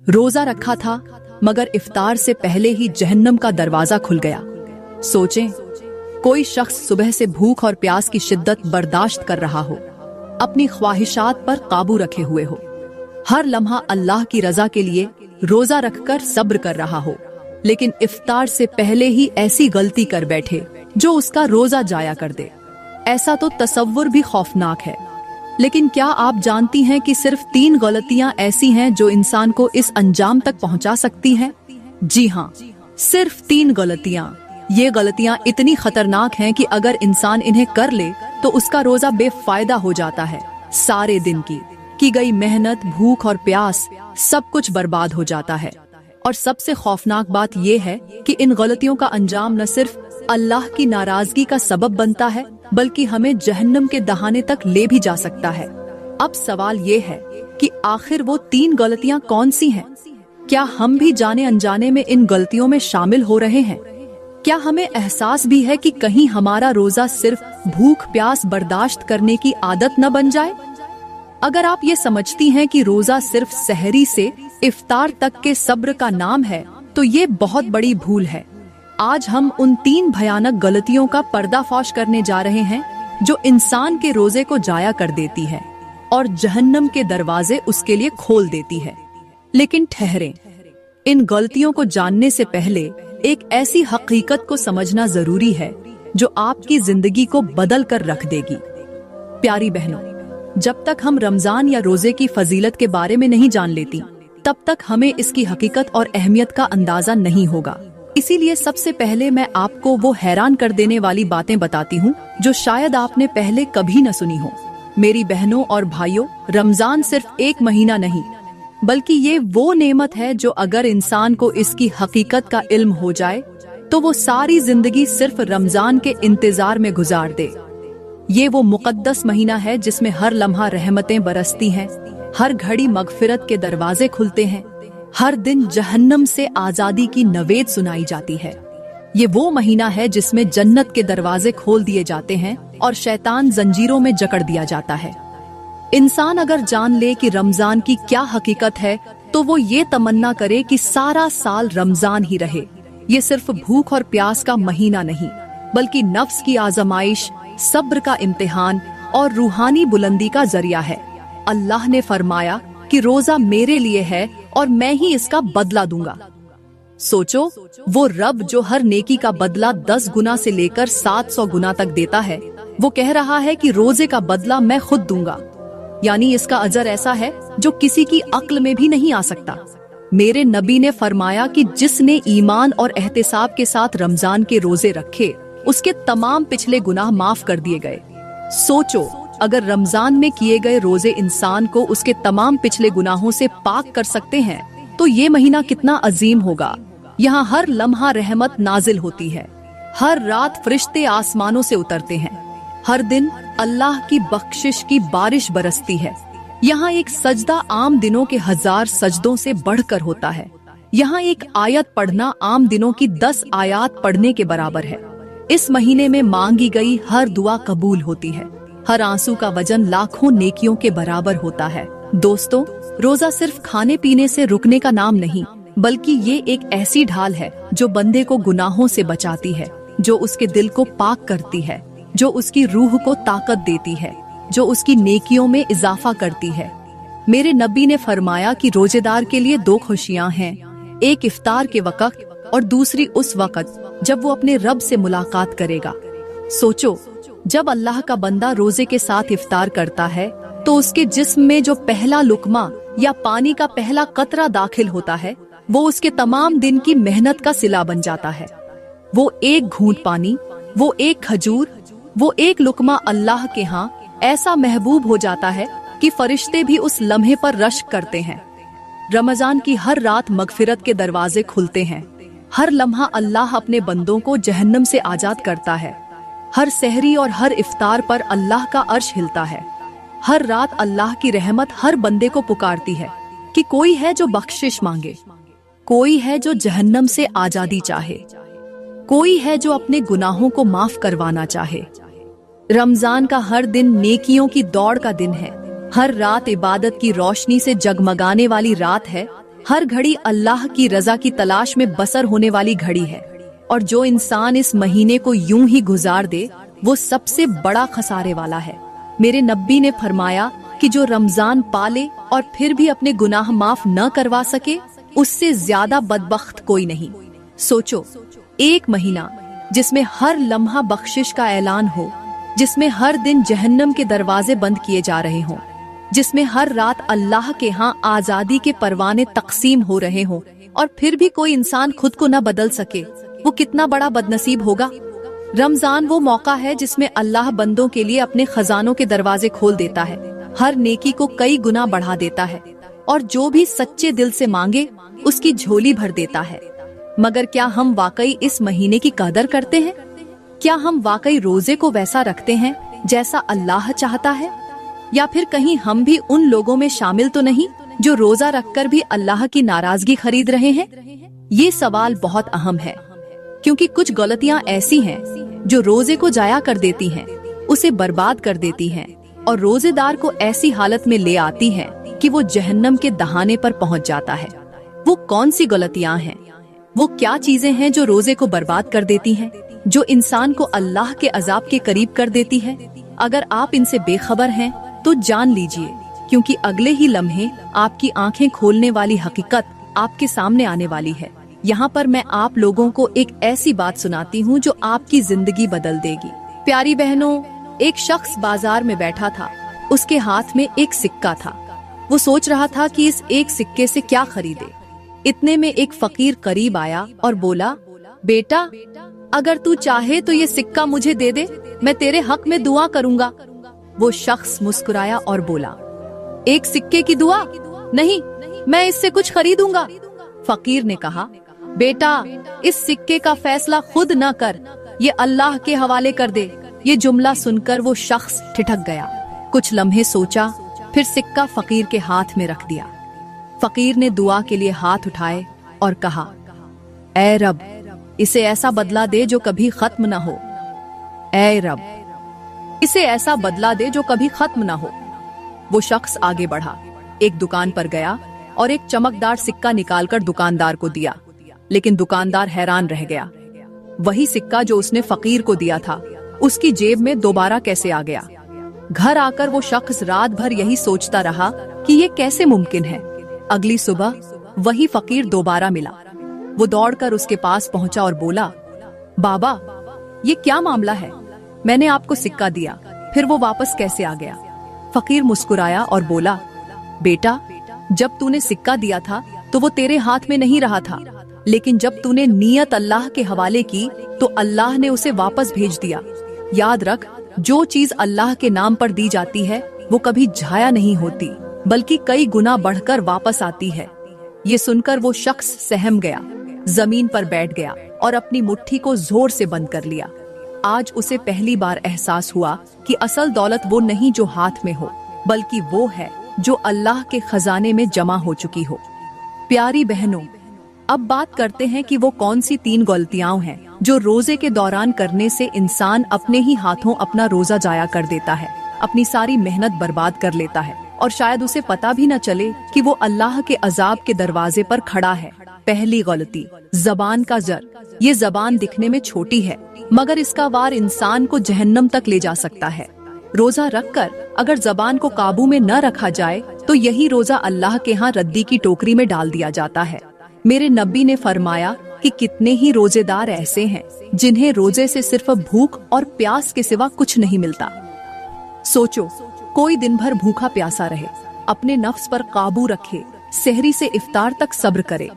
रोजा रखा था मगर इफ्तार से पहले ही जहन्नम का दरवाजा खुल गया। सोचें, कोई शख्स सुबह से भूख और प्यास की शिद्दत बर्दाश्त कर रहा हो, अपनी ख्वाहिशात पर काबू रखे हुए हो, हर लम्हा अल्लाह की रजा के लिए रोजा रखकर सब्र कर रहा हो, लेकिन इफ्तार से पहले ही ऐसी गलती कर बैठे जो उसका रोजा जाया कर दे। ऐसा तो तसव्वुर भी खौफनाक है। लेकिन क्या आप जानती हैं कि सिर्फ 3 गलतियां ऐसी हैं जो इंसान को इस अंजाम तक पहुंचा सकती हैं? जी हाँ, सिर्फ 3 गलतियां। ये गलतियां इतनी खतरनाक हैं कि अगर इंसान इन्हें कर ले तो उसका रोजा बेफायदा हो जाता है। सारे दिन की गई मेहनत, भूख और प्यास सब कुछ बर्बाद हो जाता है। और सबसे खौफनाक बात यह है कि इन गलतियों का अंजाम न सिर्फ अल्लाह की नाराजगी का सबब बनता है बल्कि हमें जहन्नम के दहाने तक ले भी जा सकता है। अब सवाल ये है कि आखिर वो 3 गलतियां कौन सी हैं? क्या हम भी जाने अनजाने में इन गलतियों में शामिल हो रहे हैं? क्या हमें एहसास भी है कि कहीं हमारा रोजा सिर्फ भूख प्यास बर्दाश्त करने की आदत न बन जाए? अगर आप ये समझती हैं कि रोजा सिर्फ सहरी से इफ्तार तक के सब्र का नाम है तो ये बहुत बड़ी भूल है। आज हम उन 3 भयानक गलतियों का पर्दाफाश करने जा रहे हैं जो इंसान के रोजे को जाया कर देती है और जहन्नम के दरवाजे उसके लिए खोल देती है। लेकिन ठहरें, इन गलतियों को जानने से पहले एक ऐसी हकीकत को समझना जरूरी है जो आपकी जिंदगी को बदल कर रख देगी। प्यारी बहनों, जब तक हम रमजान या रोजे की फजीलत के बारे में नहीं जान लेती तब तक हमें इसकी हकीकत और अहमियत का अंदाजा नहीं होगा। इसीलिए सबसे पहले मैं आपको वो हैरान कर देने वाली बातें बताती हूँ जो शायद आपने पहले कभी न सुनी हो। मेरी बहनों और भाइयों, रमजान सिर्फ 1 महीना नहीं बल्कि ये वो नेमत है जो अगर इंसान को इसकी हकीकत का इल्म हो जाए तो वो सारी जिंदगी सिर्फ रमजान के इंतजार में गुजार दे। ये वो मुकद्दस महीना है जिसमें हर लम्हा रहमतें बरसती हैं, हर घड़ी मगफिरत के दरवाजे खुलते हैं, हर दिन जहन्नम से आजादी की नवेद सुनाई जाती है। ये वो महीना है जिसमें जन्नत के दरवाजे खोल दिए जाते हैं और शैतान जंजीरों में जकड़ दिया जाता है। इंसान अगर जान ले कि रमजान की क्या हकीकत है तो वो ये तमन्ना करे कि सारा साल रमजान ही रहे। ये सिर्फ भूख और प्यास का महीना नहीं बल्कि नफ्स की आजमाइश, सब्र का इम्तिहान और रूहानी बुलंदी का जरिया है। अल्लाह ने फरमाया कि रोजा मेरे लिए है और मैं ही इसका बदला दूंगा। सोचो, वो रब जो हर नेकी का बदला 10 गुना से लेकर 700 गुना तक देता है, वो कह रहा है कि रोजे का बदला मैं खुद दूंगा। यानी इसका अजर ऐसा है जो किसी की अक्ल में भी नहीं आ सकता। मेरे नबी ने फरमाया कि जिसने ईमान और एहतिसाब के साथ रमजान के रोजे रखे उसके तमाम पिछले गुनाह माफ कर दिए गए। सोचो, अगर रमजान में किए गए रोजे इंसान को उसके तमाम पिछले गुनाहों से पाक कर सकते हैं तो ये महीना कितना अजीम होगा। यहाँ हर लम्हा रहमत नाजिल होती है, हर रात फरिश्ते आसमानों से उतरते हैं, हर दिन अल्लाह की बख्शिश की बारिश बरसती है। यहाँ एक सजदा आम दिनों के 1000 सजदों से बढ़कर होता है। यहाँ एक आयत पढ़ना आम दिनों की 10 आयात पढ़ने के बराबर है। इस महीने में मांगी गई हर दुआ कबूल होती है, हर आंसू का वजन लाखों नेकियों के बराबर होता है। दोस्तों, रोजा सिर्फ खाने पीने से रुकने का नाम नहीं बल्कि ये एक ऐसी ढाल है जो बंदे को गुनाहों से बचाती है, जो उसके दिल को पाक करती है, जो उसकी रूह को ताकत देती है, जो उसकी नेकियों में इजाफा करती है। मेरे नबी ने फरमाया कि रोजेदार के लिए 2 खुशियां हैं, एक इफ्तार के वक्त और दूसरी उस वक्त जब वो अपने रब से मुलाकात करेगा। सोचो, जब अल्लाह का बंदा रोजे के साथ इफ्तार करता है तो उसके जिस्म में जो पहला लुकमा या पानी का पहला कतरा दाखिल होता है वो उसके तमाम दिन की मेहनत का सिला बन जाता है। वो एक घूंट पानी, वो एक खजूर, वो एक लुकमा अल्लाह के यहाँ ऐसा महबूब हो जाता है कि फरिश्ते भी उस लम्हे पर रश्क करते हैं। रमजान की हर रात मगफिरत के दरवाजे खुलते हैं, हर लम्हा अल्लाह अपने बंदों को जहन्नम से आजाद करता है। हर सहरी और हर इफ्तार पर अल्लाह का अर्श हिलता है। हर रात अल्लाह की रहमत हर बंदे को पुकारती है कि कोई है जो बख्शिश मांगे, कोई है जो जहन्नम से आजादी चाहे, कोई है जो अपने गुनाहों को माफ करवाना चाहे। रमजान का हर दिन नेकियों की दौड़ का दिन है, हर रात इबादत की रोशनी से जगमगाने वाली रात है। हर घड़ी अल्लाह की रजा की तलाश में बसर होने वाली घड़ी है, और जो इंसान इस महीने को यूं ही गुजार दे वो सबसे बड़ा खसारे वाला है। मेरे नबी ने फरमाया कि जो रमजान पाले और फिर भी अपने गुनाह माफ न करवा सके, उससे ज्यादा बदबख्त कोई नहीं। सोचो, एक महीना जिसमें हर लम्हा बख्शिश का ऐलान हो, जिसमें हर दिन जहन्नम के दरवाजे बंद किए जा रहे हों, जिसमें हर रात अल्लाह के यहाँ आजादी के परवाने तकसीम हो रहे हों, और फिर भी कोई इंसान खुद को न बदल सके, वो कितना बड़ा बदनसीब होगा। रमजान वो मौका है जिसमें अल्लाह बंदों के लिए अपने खजानों के दरवाजे खोल देता है, हर नेकी को कई गुना बढ़ा देता है, और जो भी सच्चे दिल से मांगे उसकी झोली भर देता है। मगर क्या हम वाकई इस महीने की कदर करते हैं? क्या हम वाकई रोजे को वैसा रखते हैं जैसा अल्लाह चाहता है? या फिर कहीं हम भी उन लोगों में शामिल तो नहीं जो रोजा रखकर भी अल्लाह की नाराजगी खरीद रहे हैं? ये सवाल बहुत अहम है, क्योंकि कुछ गलतियां ऐसी हैं जो रोजे को जाया कर देती हैं, उसे बर्बाद कर देती हैं, और रोजेदार को ऐसी हालत में ले आती हैं कि वो जहन्नम के दहाने पर पहुंच जाता है। वो कौन सी गलतियां हैं? वो क्या चीजें हैं जो रोजे को बर्बाद कर देती हैं, जो इंसान को अल्लाह के अजाब के करीब कर देती है? अगर आप इनसे बेखबर हैं तो जान लीजिए, क्योंकि अगले ही लम्हे आपकी आंखें खोलने वाली हकीकत आपके सामने आने वाली है। यहाँ पर मैं आप लोगों को एक ऐसी बात सुनाती हूँ जो आपकी जिंदगी बदल देगी। प्यारी बहनों, एक शख्स बाजार में बैठा था, उसके हाथ में एक सिक्का था। वो सोच रहा था कि इस एक सिक्के से क्या खरीदे। इतने में एक फकीर करीब आया और बोला, बेटा, अगर तू चाहे तो ये सिक्का मुझे दे दे, मैं तेरे हक में दुआ करूंगा। वो शख्स मुस्कुराया और बोला, एक सिक्के की दुआ? नहीं, मैं इससे कुछ खरीदूंगा। फकीर ने कहा, बेटा, इस सिक्के का फैसला खुद न कर, ये अल्लाह के हवाले कर दे। ये जुमला सुनकर वो शख्स ठिठक गया। कुछ लम्हे सोचा, फिर सिक्का फकीर के हाथ में रख दिया। फकीर ने दुआ के लिए हाथ उठाए और कहा, ऐ रब, इसे ऐसा बदला दे जो कभी खत्म न हो। ऐ रब, इसे ऐसा बदला दे जो कभी खत्म न हो। वो शख्स आगे बढ़ा, एक दुकान पर गया और एक चमकदार सिक्का निकालकर दुकानदार को दिया, लेकिन दुकानदार हैरान रह गया। वही सिक्का जो उसने फकीर को दिया था, उसकी जेब में दोबारा कैसे आ गया? घर आकर वो शख्स रात भर यही सोचता रहा कि ये कैसे मुमकिन है। अगली सुबह वही फकीर दोबारा मिला। वो दौड़कर उसके पास पहुंचा और बोला, बाबा, ये क्या मामला है? मैंने आपको सिक्का दिया, फिर वो वापस कैसे आ गया? फकीर मुस्कुराया और बोला, बेटा, जब तूने सिक्का दिया था तो वो तेरे हाथ में नहीं रहा था, लेकिन जब तूने नियत अल्लाह के हवाले की तो अल्लाह ने उसे वापस भेज दिया। याद रख, जो चीज अल्लाह के नाम पर दी जाती है वो कभी जाया नहीं होती, बल्कि कई गुना बढ़कर वापस आती है। ये सुनकर वो शख्स सहम गया, जमीन पर बैठ गया और अपनी मुट्ठी को जोर से बंद कर लिया। आज उसे पहली बार एहसास हुआ कि असल दौलत वो नहीं जो हाथ में हो, बल्कि वो है जो अल्लाह के खजाने में जमा हो चुकी हो। प्यारी बहनों, अब बात करते हैं कि वो कौन सी 3 गलतियां हैं जो रोजे के दौरान करने से इंसान अपने ही हाथों अपना रोजा जाया कर देता है, अपनी सारी मेहनत बर्बाद कर लेता है, और शायद उसे पता भी न चले कि वो अल्लाह के अजाब के दरवाजे पर खड़ा है। पहली गलती, जबान का जर। ये जबान दिखने में छोटी है, मगर इसका वार इंसान को जहन्नम तक ले जा सकता है। रोजा रखकर अगर जबान को काबू में न रखा जाए तो यही रोजा अल्लाह के यहाँ रद्दी की टोकरी में डाल दिया जाता है। मेरे नबी ने फरमाया कि कितने ही रोजेदार ऐसे हैं जिन्हें रोजे से सिर्फ भूख और प्यास के सिवा कुछ नहीं मिलता। सोचो, कोई दिन भर भूखा प्यासा रहे, अपने नफ्स पर काबू रखे, सहरी से इफ्तार तक सब्र करे,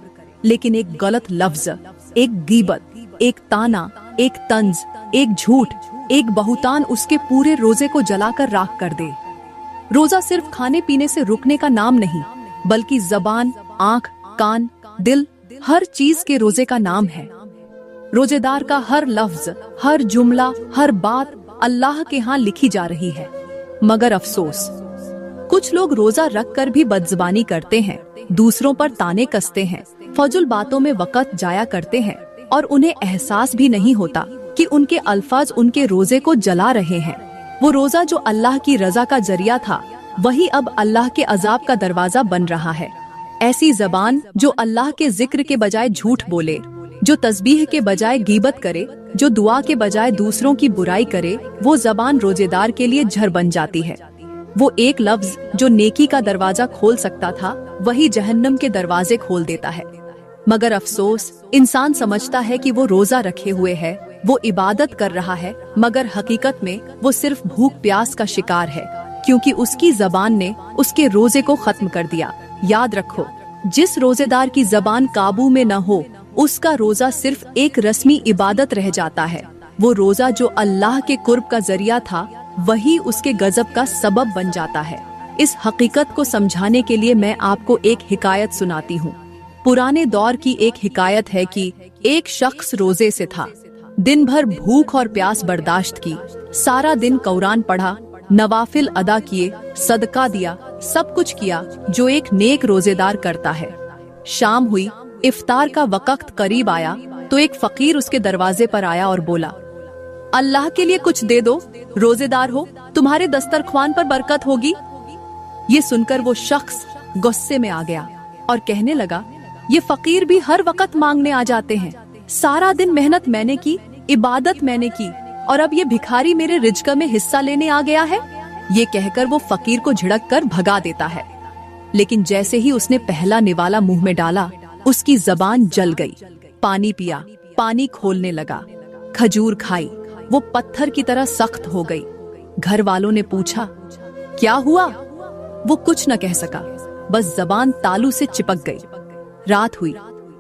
लेकिन एक गलत लफ्ज, एक गीबत, एक ताना, एक तंज, एक झूठ, एक बहुतान उसके पूरे रोजे को जलाकर राख कर दे। रोजा सिर्फ खाने पीने से रुकने का नाम नहीं, बल्कि जबान, आंख, कान, दिल, हर चीज के रोजे का नाम है। रोजेदार का हर लफ्ज, हर जुमला, हर बात अल्लाह के यहाँ लिखी जा रही है। मगर अफसोस, कुछ लोग रोजा रख कर भी बदजुबानी करते हैं, दूसरों पर ताने कसते हैं, फजुल बातों में वक़्त जाया करते हैं, और उन्हें एहसास भी नहीं होता कि उनके अल्फाज उनके रोजे को जला रहे हैं। वो रोजा जो अल्लाह की रजा का जरिया था, वही अब अल्लाह के अजाब का दरवाजा बन रहा है। ऐसी जबान जो अल्लाह के जिक्र के बजाय झूठ बोले, जो तस्बीह के बजाय गीबत करे, जो दुआ के बजाय दूसरों की बुराई करे, वो जबान रोजेदार के लिए जहर बन जाती है। वो एक लफ्ज जो नेकी का दरवाजा खोल सकता था, वही जहन्नम के दरवाजे खोल देता है। मगर अफसोस, इंसान समझता है कि वो रोजा रखे हुए है, वो इबादत कर रहा है, मगर हकीकत में वो सिर्फ भूख प्यास का शिकार है, क्योंकि उसकी जबान ने उसके रोजे को खत्म कर दिया। याद रखो, जिस रोजेदार की जबान काबू में न हो, उसका रोजा सिर्फ एक रस्मी इबादत रह जाता है। वो रोजा जो अल्लाह के कुर्ब का जरिया था, वही उसके गजब का सबब बन जाता है। इस हकीकत को समझाने के लिए मैं आपको एक हिकायत सुनाती हूँ। पुराने दौर की एक हिकायत है कि एक शख्स रोजे से था, दिन भर भूख और प्यास बर्दाश्त की, सारा दिन कुरान पढ़ा, नवाफिल अदा किए, सदका दिया, सब कुछ किया जो एक नेक रोजेदार करता है। शाम हुई, इफ्तार का वक्त करीब आया तो एक फकीर उसके दरवाजे पर आया और बोला, अल्लाह के लिए कुछ दे दो, रोजेदार हो, तुम्हारे दस्तरख्वान पर बरकत होगी। ये सुनकर वो शख्स गुस्से में आ गया और कहने लगा, ये फकीर भी हर वक्त मांगने आ जाते हैं, सारा दिन मेहनत मैंने की, इबादत मैंने की, और अब ये भिखारी मेरे रिज्क में हिस्सा लेने आ गया है। ये कहकर वो फकीर को झिड़क कर भगा देता है। लेकिन जैसे ही उसने पहला निवाला मुंह में डाला, उसकी जबान जल गई। पानी पिया, पानी खोलने लगा, खजूर खाई, वो पत्थर की तरह सख्त हो गई। घर वालों ने पूछा, क्या हुआ? वो कुछ न कह सका, बस जबान तालू से चिपक गई। रात हुई,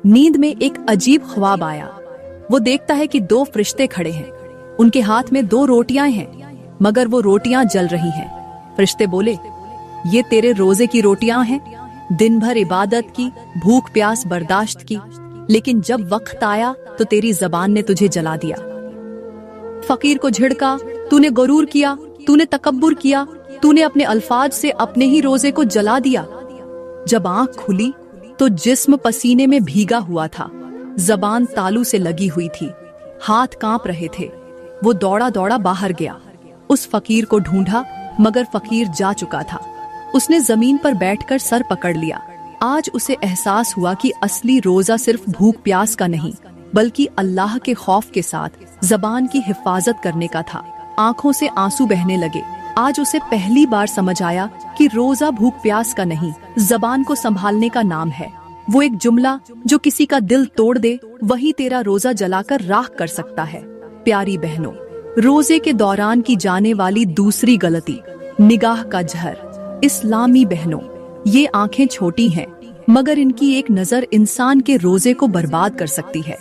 नींद में एक अजीब ख्वाब आया। वो देखता है कि दो फरिश्ते खड़े हैं, उनके हाथ में दो रोटियां हैं, मगर वो रोटियां जल रही हैं। फरिश्ते बोले, ये तेरे रोजे की रोटियां हैं, दिन भर इबादत की, भूख प्यास बर्दाश्त की, लेकिन जब वक्त आया तो तेरी जबान ने तुझे जला दिया। फकीर को झिड़का, तूने गुरूर किया, तूने तकब्बुर किया, तूने अपने अल्फाज से अपने ही रोजे को जला दिया। जब आंख खुली तो जिस्म पसीने में भीगा हुआ था, जबान तालू से लगी हुई थी, हाथ कांप रहे थे। वो दौड़ा दौड़ा बाहर गया, उस फकीर को ढूंढा, मगर फकीर जा चुका था। उसने जमीन पर बैठकर सर पकड़ लिया। आज उसे एहसास हुआ कि असली रोजा सिर्फ भूख प्यास का नहीं, बल्कि अल्लाह के खौफ के साथ जबान की हिफाजत करने का था। आंखों से आंसू बहने लगे। आज उसे पहली बार समझ आया कि रोजा भूख प्यास का नहीं, जबान को संभालने का नाम है। वो एक जुमला जो किसी का दिल तोड़ दे, वही तेरा रोजा जलाकर राख कर सकता है। प्यारी बहनों, रोजे के दौरान की जाने वाली दूसरी गलती, निगाह का जहर। इस्लामी बहनों, ये आंखें छोटी हैं, मगर इनकी एक नजर इंसान के रोजे को बर्बाद कर सकती है।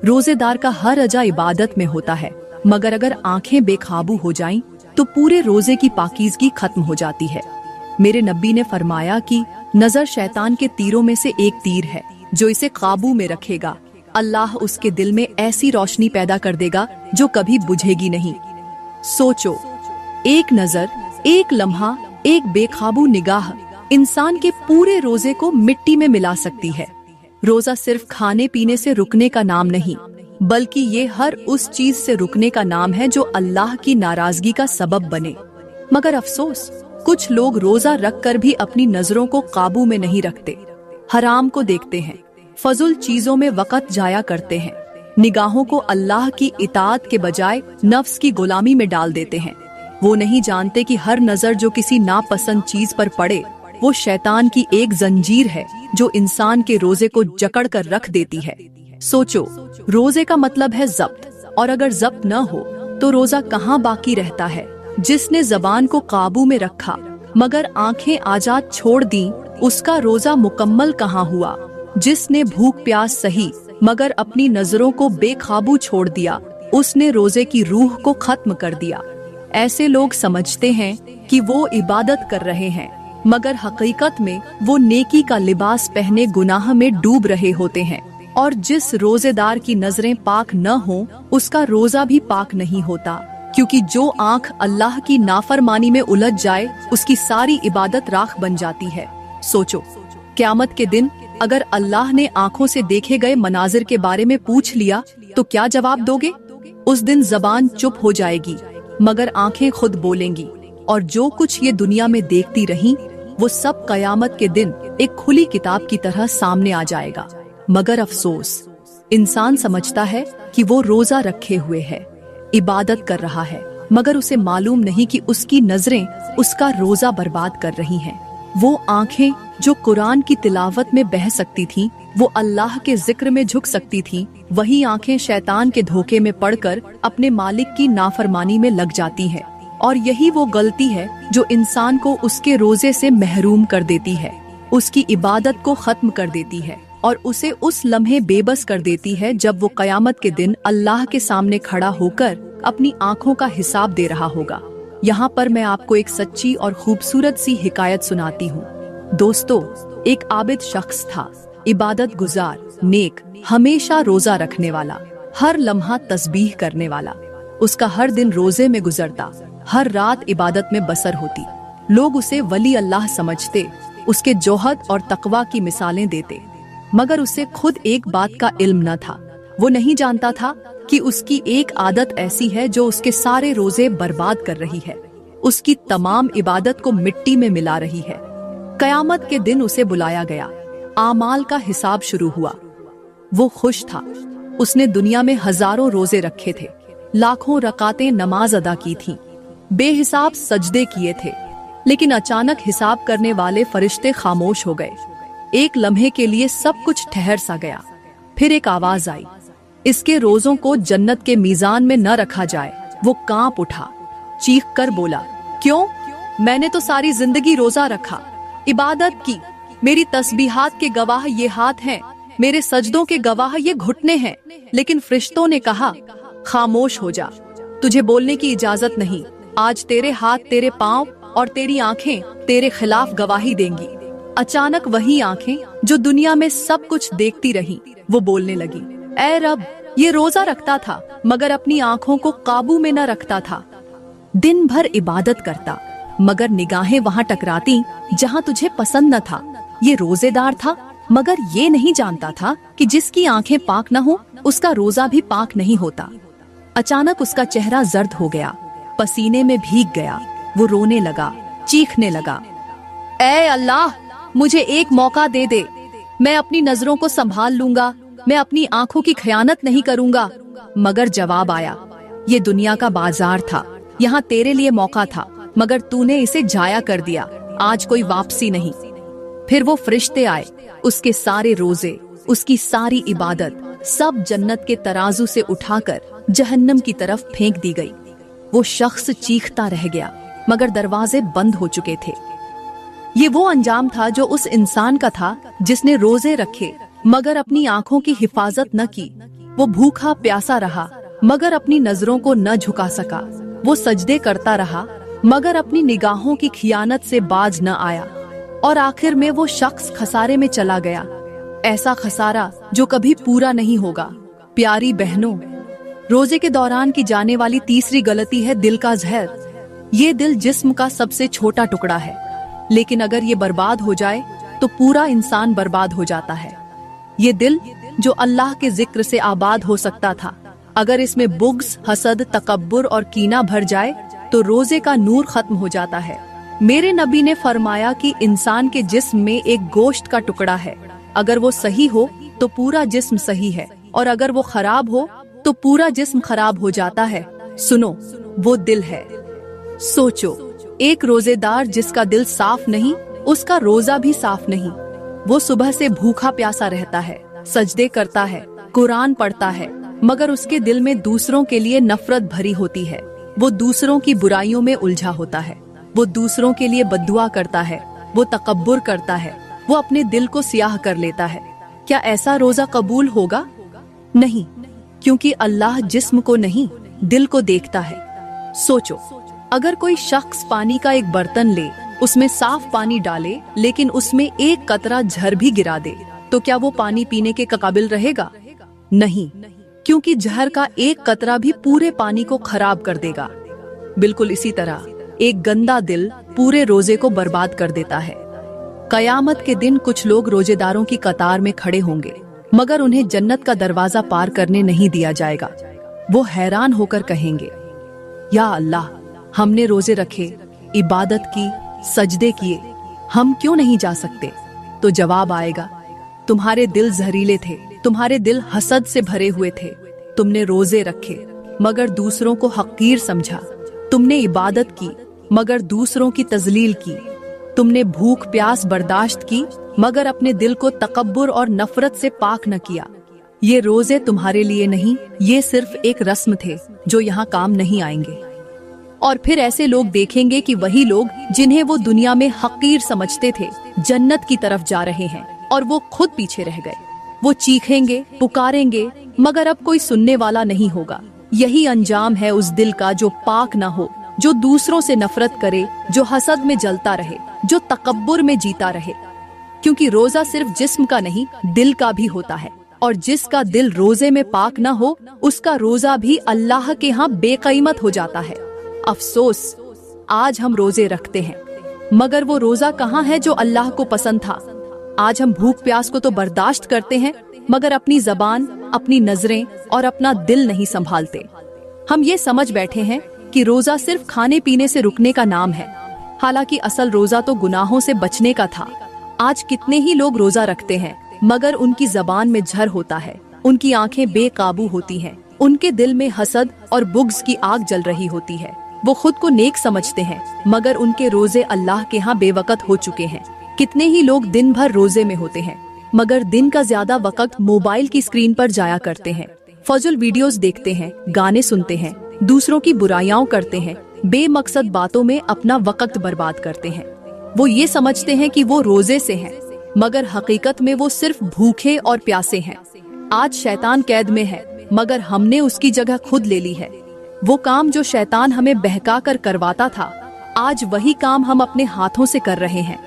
रोजेदार का हर अजा इबादत में होता है, मगर अगर आंखें बेकाबू हो जाएं, तो पूरे रोजे की पाकीज़गी खत्म हो जाती है। मेरे नबी ने फरमाया कि नजर शैतान के तीरों में से एक तीर है, जो इसे काबू में रखेगा, अल्लाह उसके दिल में ऐसी रोशनी पैदा कर देगा जो कभी बुझेगी नहीं। सोचो, एक नजर, एक लम्हा, एक बेकाबू निगाह इंसान के पूरे रोजे को मिट्टी में मिला सकती है। रोजा सिर्फ खाने पीने से रुकने का नाम नहीं, बल्कि ये हर उस चीज से रुकने का नाम है जो अल्लाह की नाराजगी का सबब बने। मगर अफसोस, कुछ लोग रोजा रख कर भी अपनी नजरों को काबू में नहीं रखते। हराम को देखते हैं, फजुल चीजों में वक्त जाया करते हैं, निगाहों को अल्लाह की इताअत के बजाय नफ्स की गुलामी में डाल देते हैं। वो नहीं जानते कि हर नजर जो किसी नापसंद चीज पर पड़े, वो शैतान की एक जंजीर है जो इंसान के रोजे को जकड़ कर रख देती है। सोचो, रोजे का मतलब है जब्त, और अगर जब्त न हो तो रोजा कहाँ बाकी रहता है। जिसने जबान को काबू में रखा मगर आंखें आजाद छोड़ दी, उसका रोजा मुकम्मल कहाँ हुआ। जिसने भूख प्यास सही मगर अपनी नजरों को बेकाबू छोड़ दिया, उसने रोजे की रूह को खत्म कर दिया। ऐसे लोग समझते हैं कि वो इबादत कर रहे हैं, मगर हकीकत में वो नेकी का लिबास पहने गुनाह में डूब रहे होते हैं। और जिस रोजेदार की नजरें पाक न हो, उसका रोजा भी पाक नहीं होता, क्योंकि जो आंख अल्लाह की नाफरमानी में उलझ जाए, उसकी सारी इबादत राख बन जाती है। सोचो, क़यामत के दिन अगर अल्लाह ने आंखों से देखे गए मनाजिर के बारे में पूछ लिया तो क्या जवाब दोगे? उस दिन जबान चुप हो जाएगी, मगर आंखें खुद बोलेंगी, और जो कुछ ये दुनिया में देखती रहीं, वो सब कयामत के दिन एक खुली किताब की तरह सामने आ जाएगा। मगर अफसोस, इंसान समझता है कि वो रोजा रखे हुए है, इबादत कर रहा है, मगर उसे मालूम नहीं कि उसकी नजरें उसका रोजा बर्बाद कर रही हैं। वो आंखें जो कुरान की तिलावत में बह सकती थीं, वो अल्लाह के जिक्र में झुक सकती थीं, वही आंखें शैतान के धोखे में पड़कर अपने मालिक की नाफरमानी में लग जाती हैं। और यही वो गलती है जो इंसान को उसके रोजे से महरूम कर देती है, उसकी इबादत को खत्म कर देती है और उसे उस लम्हे बेबस कर देती है जब वो कयामत के दिन अल्लाह के सामने खड़ा होकर अपनी आंखों का हिसाब दे रहा होगा। यहाँ पर मैं आपको एक सच्ची और खूबसूरत सी हिकायत सुनाती हूँ। दोस्तों, एक आबिद शख्स था, इबादत गुजार, नेक, हमेशा रोजा रखने वाला, हर लम्हा तस्बीह करने वाला। उसका हर दिन रोजे में गुजरता, हर रात इबादत में बसर होती। लोग उसे वली अल्लाह समझते, उसके जोहद और तकवा की मिसालें देते, मगर उसे खुद एक बात का इल्म न था। वो नहीं जानता था कि उसकी एक आदत ऐसी है जो उसके सारे रोजे बर्बाद कर रही है, उसकी तमाम इबादत को मिट्टी में मिला रही है। कयामत के दिन उसे बुलाया गया, आमाल का हिसाब शुरू हुआ। वो खुश था, उसने दुनिया में हजारों रोजे रखे थे, लाखों रकातें नमाज अदा की थीं, बेहिसाब सजदे किए थे, लेकिन अचानक हिसाब करने वाले फरिश्ते खामोश हो गए। एक लम्हे के लिए सब कुछ ठहर सा गया। फिर एक आवाज आई, इसके रोजों को जन्नत के मीजान में न रखा जाए। वो कांप उठा, चीख कर बोला, क्यों? मैंने तो सारी जिंदगी रोजा रखा, इबादत की, मेरी तस्बीहात के गवाह ये हाथ हैं, मेरे सजदों के गवाह ये घुटने हैं। लेकिन फरिश्तों ने कहा, खामोश हो जा, तुझे बोलने की इजाजत नहीं। आज तेरे हाथ, तेरे पांव और तेरी आंखें तेरे खिलाफ गवाही देंगी। अचानक वही आंखें जो दुनिया में सब कुछ देखती रही, वो बोलने लगी, ऐ रब, ये रोजा रखता था मगर अपनी आंखों को काबू में न रखता था। दिन भर इबादत करता मगर निगाहें वहां टकराती जहां तुझे पसंद न था। ये रोजेदार था मगर ये नहीं जानता था कि जिसकी आंखें पाक न हो उसका रोजा भी पाक नहीं होता। अचानक उसका चेहरा जर्द हो गया, पसीने में भीग गया। वो रोने लगा, चीखने लगा, ऐ अल्लाह, मुझे एक मौका दे दे, मैं अपनी नजरों को संभाल लूंगा, मैं अपनी आंखों की खयानत नहीं करूंगा। मगर जवाब आया, ये दुनिया का बाजार था, यहाँ तेरे लिए मौका था, मगर तूने इसे जाया कर दिया, आज कोई वापसी नहीं। फिर वो फरिश्ते आए, उसके सारे रोजे, उसकी सारी इबादत सब जन्नत के तराजू से उठाकर जहन्नम की तरफ फेंक दी गई। वो शख्स चीखता रह गया मगर दरवाजे बंद हो चुके थे। ये वो अंजाम था जो उस इंसान का था जिसने रोजे रखे मगर अपनी आंखों की हिफाजत न की। वो भूखा प्यासा रहा मगर अपनी नजरों को न झुका सका। वो सजदे करता रहा मगर अपनी निगाहों की खियानत से बाज न आया। और आखिर में वो शख्स खसारे में चला गया, ऐसा खसारा जो कभी पूरा नहीं होगा। प्यारी बहनों, रोजे के दौरान की जाने वाली तीसरी गलती है दिल का जहर। ये दिल जिस्म का सबसे छोटा टुकड़ा है, लेकिन अगर ये बर्बाद हो जाए तो पूरा इंसान बर्बाद हो जाता है। ये दिल जो अल्लाह के जिक्र से आबाद हो सकता था, अगर इसमें बुग़्ज़, हसद, तकब्बुर और कीना भर जाए तो रोजे का नूर खत्म हो जाता है। मेरे नबी ने फरमाया कि इंसान के जिस्म में एक गोश्त का टुकड़ा है, अगर वो सही हो तो पूरा जिस्म सही है, और अगर वो खराब हो तो पूरा जिस्म खराब हो जाता है। सुनो, वो दिल है। सोचो, एक रोजेदार जिसका दिल साफ नहीं, उसका रोजा भी साफ नहीं। वो सुबह से भूखा प्यासा रहता है, सजदे करता है, कुरान पढ़ता है, मगर उसके दिल में दूसरों के लिए नफरत भरी होती है। वो दूसरों की बुराइयों में उलझा होता है, वो दूसरों के लिए बद्दुआ करता है, वो तकब्बुर करता है, वो अपने दिल को सियाह कर लेता है। क्या ऐसा रोजा कबूल होगा? नहीं, क्योंकि अल्लाह जिस्म को नहीं, दिल को देखता है। सोचो, अगर कोई शख्स पानी का एक बर्तन ले, उसमें साफ पानी डाले, लेकिन उसमें एक कतरा जहर भी गिरा दे, तो क्या वो पानी पीने के काबिल रहेगा? नहीं, क्योंकि जहर का एक कतरा भी पूरे पानी को खराब कर देगा। बिल्कुल इसी तरह एक गंदा दिल पूरे रोजे को बर्बाद कर देता है। कयामत के दिन कुछ लोग रोजेदारों की कतार में खड़े होंगे, मगर उन्हें जन्नत का दरवाजा पार करने नहीं दिया जाएगा। वो हैरान होकर कहेंगे, या अल्लाह, हमने रोजे रखे, इबादत की, सजदे किए, हम क्यों नहीं जा सकते? तो जवाब आएगा, तुम्हारे दिल जहरीले थे, तुम्हारे दिल हसद से भरे हुए थे। तुमने रोजे रखे मगर दूसरों को हकीर समझा, तुमने इबादत की मगर दूसरों की तजलील की, तुमने भूख प्यास बर्दाश्त की मगर अपने दिल को तकब्बुर और नफरत से पाक न किया। ये रोजे तुम्हारे लिए नहीं, ये सिर्फ एक रस्म थे जो यहाँ काम नहीं आएंगे। और फिर ऐसे लोग देखेंगे कि वही लोग जिन्हें वो दुनिया में हकीर समझते थे जन्नत की तरफ जा रहे हैं और वो खुद पीछे रह गए। वो चीखेंगे, पुकारेंगे, मगर अब कोई सुनने वाला नहीं होगा। यही अंजाम है उस दिल का जो पाक ना हो, जो दूसरों से नफरत करे, जो हसद में जलता रहे, जो तकब्बुर में जीता रहे। क्योंकि रोजा सिर्फ जिस्म का नहीं, दिल का भी होता है, और जिसका दिल रोजे में पाक ना हो उसका रोजा भी अल्लाह के यहाँ बेकीमत हो जाता है। अफसोस, आज हम रोजे रखते हैं मगर वो रोजा कहाँ है जो अल्लाह को पसंद था। आज हम भूख प्यास को तो बर्दाश्त करते हैं मगर अपनी जबान, अपनी नजरें और अपना दिल नहीं संभालते। हम ये समझ बैठे हैं कि रोजा सिर्फ खाने पीने से रुकने का नाम है, हालांकि असल रोजा तो गुनाहों से बचने का था। आज कितने ही लोग रोजा रखते हैं मगर उनकी जबान में झर होता है, उनकी आंखें बेकाबू होती हैं, उनके दिल में हसद और बुग़्ज़ की आग जल रही होती है। वो खुद को नेक समझते हैं मगर उनके रोजे अल्लाह के यहाँ बेवकत हो चुके हैं। कितने ही लोग दिन भर रोजे में होते हैं मगर दिन का ज्यादा वक्त मोबाइल की स्क्रीन पर जाया करते हैं, फजुल वीडियोस देखते हैं, गाने सुनते हैं, दूसरों की बुराइयां करते हैं, बेमकसद बातों में अपना वक्त बर्बाद करते हैं। वो ये समझते हैं कि वो रोजे से हैं मगर हकीकत में वो सिर्फ भूखे और प्यासे हैं। आज शैतान कैद में है मगर हमने उसकी जगह खुद ले ली है। वो काम जो शैतान हमें बहका कर करवाता था, आज वही काम हम अपने हाथों से कर रहे हैं।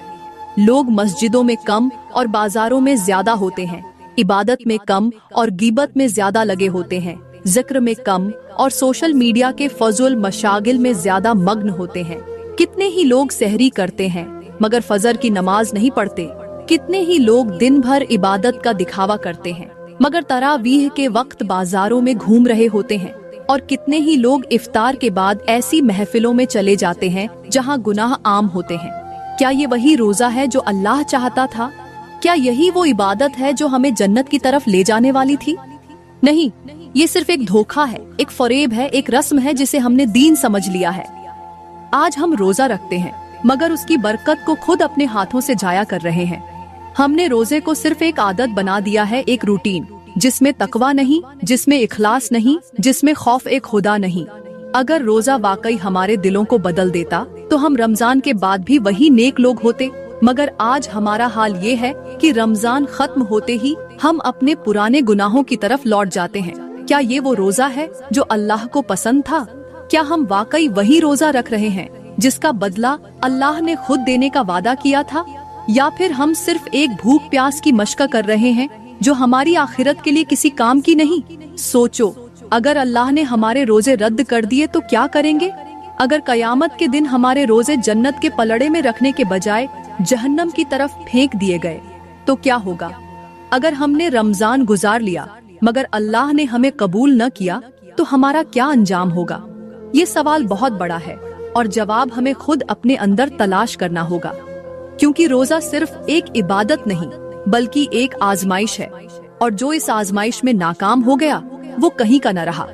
लोग मस्जिदों में कम और बाजारों में ज्यादा होते हैं, इबादत में कम और गीबत में ज्यादा लगे होते हैं, जिक्र में कम और सोशल मीडिया के फजुल मशागिल में ज्यादा मग्न होते हैं। कितने ही लोग सहरी करते हैं मगर फजर की नमाज नहीं पढ़ते। कितने ही लोग दिन भर इबादत का दिखावा करते हैं मगर तरावीह के वक्त बाजारों में घूम रहे होते हैं। और कितने ही लोग इफ्तार के बाद ऐसी महफिलों में चले जाते हैं जहां गुनाह आम होते हैं। क्या ये वही रोजा है जो अल्लाह चाहता था? क्या यही वो इबादत है जो हमें जन्नत की तरफ ले जाने वाली थी? नहीं, ये सिर्फ एक धोखा है, एक फरेब है, एक रस्म है जिसे हमने दीन समझ लिया है। आज हम रोजा रखते हैं मगर उसकी बरकत को खुद अपने हाथों से जाया कर रहे हैं। हमने रोजे को सिर्फ एक आदत बना दिया है, एक रूटीन, जिसमें तकवा नहीं, जिसमें इखलास नहीं, जिसमें खौफ एक खुदा नहीं। अगर रोजा वाकई हमारे दिलों को बदल देता तो हम रमजान के बाद भी वही नेक लोग होते, मगर आज हमारा हाल ये है कि रमजान खत्म होते ही हम अपने पुराने गुनाहों की तरफ लौट जाते हैं। क्या ये वो रोजा है जो अल्लाह को पसंद था? क्या हम वाकई वही रोजा रख रहे हैं जिसका बदला अल्लाह ने खुद देने का वादा किया था? या फिर हम सिर्फ एक भूख प्यास की मशक़ कर रहे हैं जो हमारी आखिरत के लिए किसी काम की नहीं? सोचो, अगर अल्लाह ने हमारे रोजे रद्द कर दिए तो क्या करेंगे? अगर कयामत के दिन हमारे रोजे जन्नत के पलड़े में रखने के बजाय जहन्नम की तरफ फेंक दिए गए तो क्या होगा? अगर हमने रमजान गुजार लिया मगर अल्लाह ने हमें कबूल न किया तो हमारा क्या अंजाम होगा? ये सवाल बहुत बड़ा है और जवाब हमें खुद अपने अंदर तलाश करना होगा, क्योंकि रोजा सिर्फ एक इबादत नहीं बल्कि एक आजमाइश है, और जो इस आजमाइश में नाकाम हो गया वो कहीं का न रहा।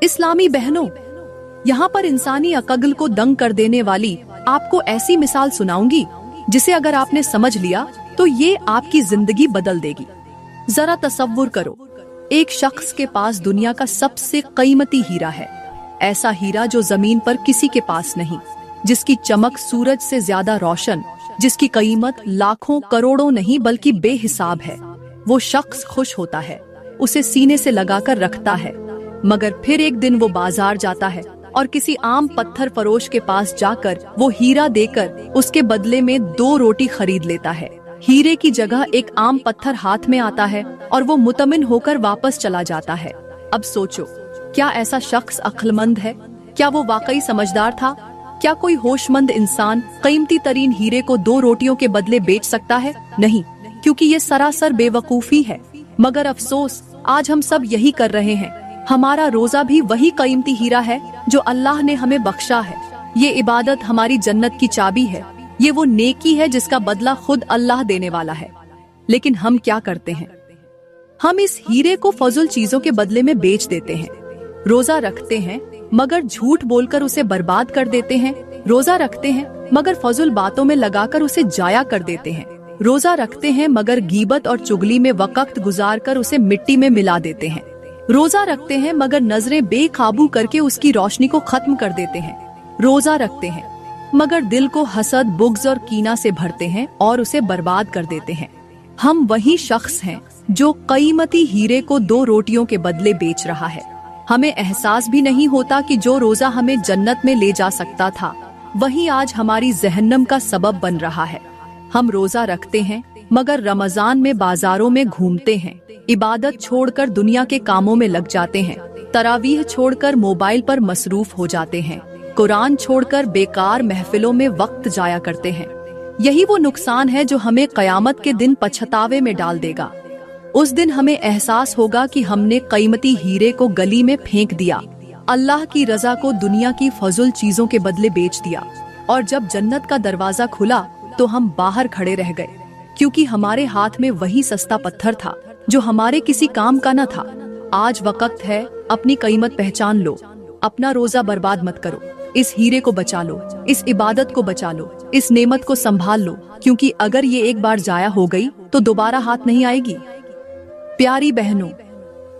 इस्लामी बहनों, यहाँ पर इंसानी अक्ल को दंग कर देने वाली आपको ऐसी मिसाल सुनाऊंगी जिसे अगर आपने समझ लिया तो ये आपकी जिंदगी बदल देगी। जरा तसव्वुर करो, एक शख्स के पास दुनिया का सबसे कीमती हीरा है, ऐसा हीरा जो जमीन पर किसी के पास नहीं, जिसकी चमक सूरज से ज्यादा रोशन, जिसकी कीमत लाखों करोड़ों नहीं बल्कि बेहिसाब है। वो शख्स खुश होता है, उसे सीने से लगाकर रखता है, मगर फिर एक दिन वो बाजार जाता है और किसी आम पत्थर फरोश के पास जाकर वो हीरा देकर उसके बदले में 2 रोटी खरीद लेता है। हीरे की जगह एक आम पत्थर हाथ में आता है और वो मुतमिन होकर वापस चला जाता है। अब सोचो, क्या ऐसा शख्स अक्लमंद है? क्या वो वाकई समझदार था? क्या कोई होशमंद इंसान कीमती तरीन हीरे को 2 रोटियों के बदले बेच सकता है? नहीं, क्योंकि ये सरासर बेवकूफी है। मगर अफसोस, आज हम सब यही कर रहे हैं। हमारा रोजा भी वही कीमती हीरा है जो अल्लाह ने हमें बख्शा है। ये इबादत हमारी जन्नत की चाबी है। ये वो नेकी है जिसका बदला खुद अल्लाह देने वाला है। लेकिन हम क्या करते हैं? हम इस हीरे को फजूल चीजों के बदले में बेच देते हैं। रोजा रखते हैं मगर झूठ बोलकर उसे बर्बाद कर देते हैं। रोजा रखते हैं मगर फजूल बातों में लगाकर उसे जाया कर देते हैं। रोजा रखते हैं मगर गीबत और चुगली में वक्त गुजारकर उसे मिट्टी में मिला देते हैं। रोजा रखते हैं मगर नजरें बेकाबू करके उसकी रोशनी को खत्म कर देते हैं। रोजा रखते हैं मगर दिल को हसद, बुग़्ज़ और कीना से भरते हैं और उसे बर्बाद कर देते हैं। हम वही शख्स हैं जो कीमती हीरे को 2 रोटियों के बदले बेच रहा है। हमें एहसास भी नहीं होता कि जो रोजा हमें जन्नत में ले जा सकता था वही आज हमारी जहन्नम का सबब बन रहा है। हम रोजा रखते हैं मगर रमजान में बाजारों में घूमते हैं, इबादत छोड़कर दुनिया के कामों में लग जाते हैं, तरावीह छोड़कर मोबाइल पर मसरूफ हो जाते हैं, कुरान छोड़कर बेकार महफिलों में वक्त जाया करते हैं। यही वो नुकसान है जो हमें कयामत के दिन पछतावे में डाल देगा। उस दिन हमें एहसास होगा कि हमने कीमती हीरे को गली में फेंक दिया, अल्लाह की रजा को दुनिया की फजूल चीजों के बदले बेच दिया। और जब जन्नत का दरवाजा खुला तो हम बाहर खड़े रह गए, क्योंकि हमारे हाथ में वही सस्ता पत्थर था जो हमारे किसी काम का न था। आज वक्त है अपनी कीमत पहचान लो, अपना रोजा बर्बाद मत करो, इस हीरे को बचा लो, इस इबादत को बचा लो, इस नेमत को संभाल लो, क्योंकि अगर ये एक बार जाया हो गई तो दोबारा हाथ नहीं आएगी। प्यारी बहनों,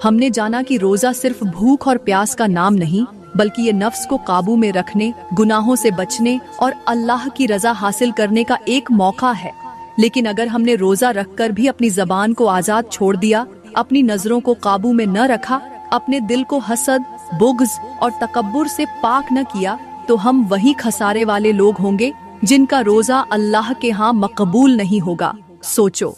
हमने जाना कि रोजा सिर्फ भूख और प्यास का नाम नहीं, बल्कि ये नफ्स को काबू में रखने, गुनाहों से बचने और अल्लाह की रजा हासिल करने का एक मौका है। लेकिन अगर हमने रोजा रखकर भी अपनी जबान को आजाद छोड़ दिया, अपनी नजरों को काबू में न रखा, अपने दिल को हसद, बुग़्ज़ और तकब्बुर से पाक न किया, तो हम वही खसारे वाले लोग होंगे जिनका रोजा अल्लाह के यहाँ मकबूल नहीं होगा। सोचो,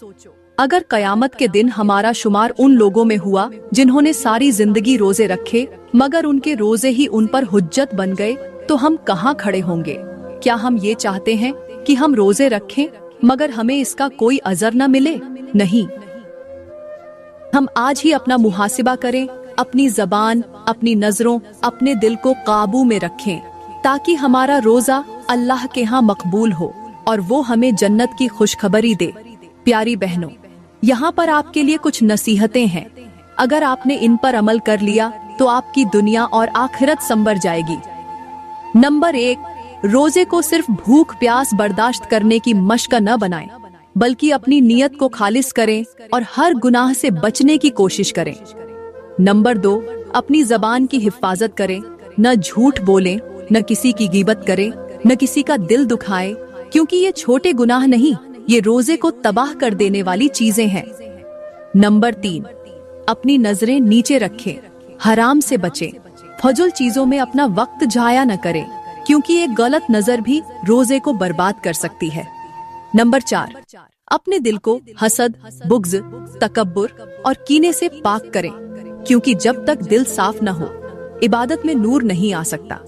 अगर कयामत के दिन हमारा शुमार उन लोगों में हुआ जिन्होंने सारी जिंदगी रोजे रखे मगर उनके रोजे ही उन पर हुज्जत बन गए, तो हम कहाँ खड़े होंगे? क्या हम ये चाहते हैं कि हम रोजे रखें मगर हमें इसका कोई अजर न मिले? नहीं। हम आज ही अपना मुहासिबा करें, अपनी जबान, अपनी नजरों, अपने दिल को काबू में रखें, ताकि हमारा रोजा अल्लाह के यहाँ मकबूल हो और वो हमें जन्नत की खुशखबरी दे। प्यारी बहनों, यहाँ पर आपके लिए कुछ नसीहतें हैं। अगर आपने इन पर अमल कर लिया तो आपकी दुनिया और आखिरत संवर जाएगी। नंबर 1, रोजे को सिर्फ भूख प्यास बर्दाश्त करने की मशक न बनाएं, बल्कि अपनी नीयत को खालिस करें और हर गुनाह से बचने की कोशिश करें। नंबर 2, अपनी जबान की हिफाजत करें, न झूठ बोलें, न किसी की गीबत करें, न किसी का दिल दुखाएं, क्योंकि ये छोटे गुनाह नहीं, ये रोजे को तबाह कर देने वाली चीजें हैं। नंबर 3, अपनी नजरें नीचे रखें, हराम से बचें, फजूल चीजों में अपना वक्त जाया न करें, क्योंकि एक गलत नजर भी रोजे को बर्बाद कर सकती है। नंबर 4, अपने दिल को हसद, बुग़्ज़, तकब्बुर और कीने से पाक करें, क्योंकि जब तक दिल साफ न हो इबादत में नूर नहीं आ सकता।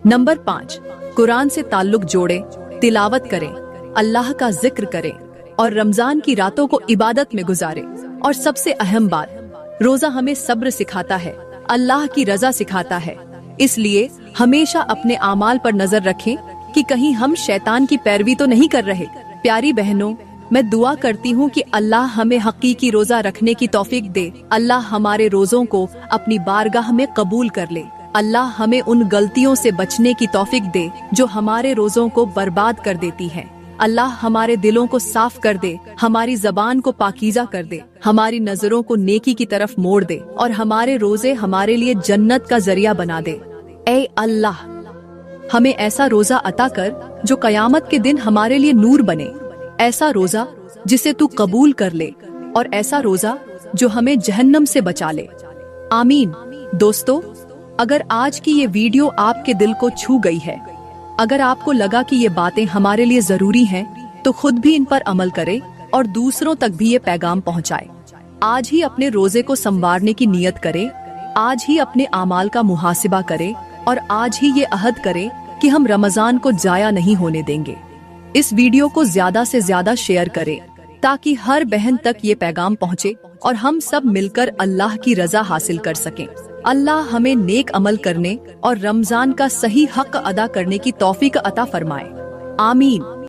नंबर 5, कुरान से ताल्लुक जोड़ें, तिलावत करें, अल्लाह का जिक्र करें और रमजान की रातों को इबादत में गुजारें। और सबसे अहम बात, रोजा हमें सब्र सिखाता है, अल्लाह की रजा सिखाता है। इसलिए हमेशा अपने आमाल पर नजर रखें कि कहीं हम शैतान की पैरवी तो नहीं कर रहे। प्यारी बहनों, मैं दुआ करती हूँ कि अल्लाह हमें हकीकी रोजा रखने की तौफीक दे। अल्लाह हमारे रोजों को अपनी बारगाह में कबूल कर ले। अल्लाह हमें उन गलतियों से बचने की तौफीक दे जो हमारे रोजों को बर्बाद कर देती हैं। अल्लाह हमारे दिलों को साफ कर दे, हमारी जबान को पाकीज़ा कर दे, हमारी नजरों को नेकी की तरफ मोड़ दे और हमारे रोजे हमारे लिए जन्नत का जरिया बना दे। ऐ अल्लाह, हमें ऐसा रोजा अता कर जो कयामत के दिन हमारे लिए नूर बने, ऐसा रोजा जिसे तू कबूल कर ले और ऐसा रोजा जो हमें जहन्नम से बचा ले। आमीन। दोस्तों, अगर आज की ये वीडियो आपके दिल को छू गई है, अगर आपको लगा कि ये बातें हमारे लिए जरूरी हैं, तो खुद भी इन पर अमल करें और दूसरों तक भी ये पैगाम पहुंचाएं। आज ही अपने रोजे को संवारने की नियत करें, आज ही अपने आमाल का मुहासिबा करें और आज ही ये अहद करें कि हम रमजान को जाया नहीं होने देंगे। इस वीडियो को ज्यादा से ज्यादा शेयर करें ताकि हर बहन तक ये पैगाम पहुंचे और हम सब मिलकर अल्लाह की रजा हासिल कर सकें। अल्लाह हमें नेक अमल करने और रमजान का सही हक अदा करने की तौफीक अता फरमाए। आमीन।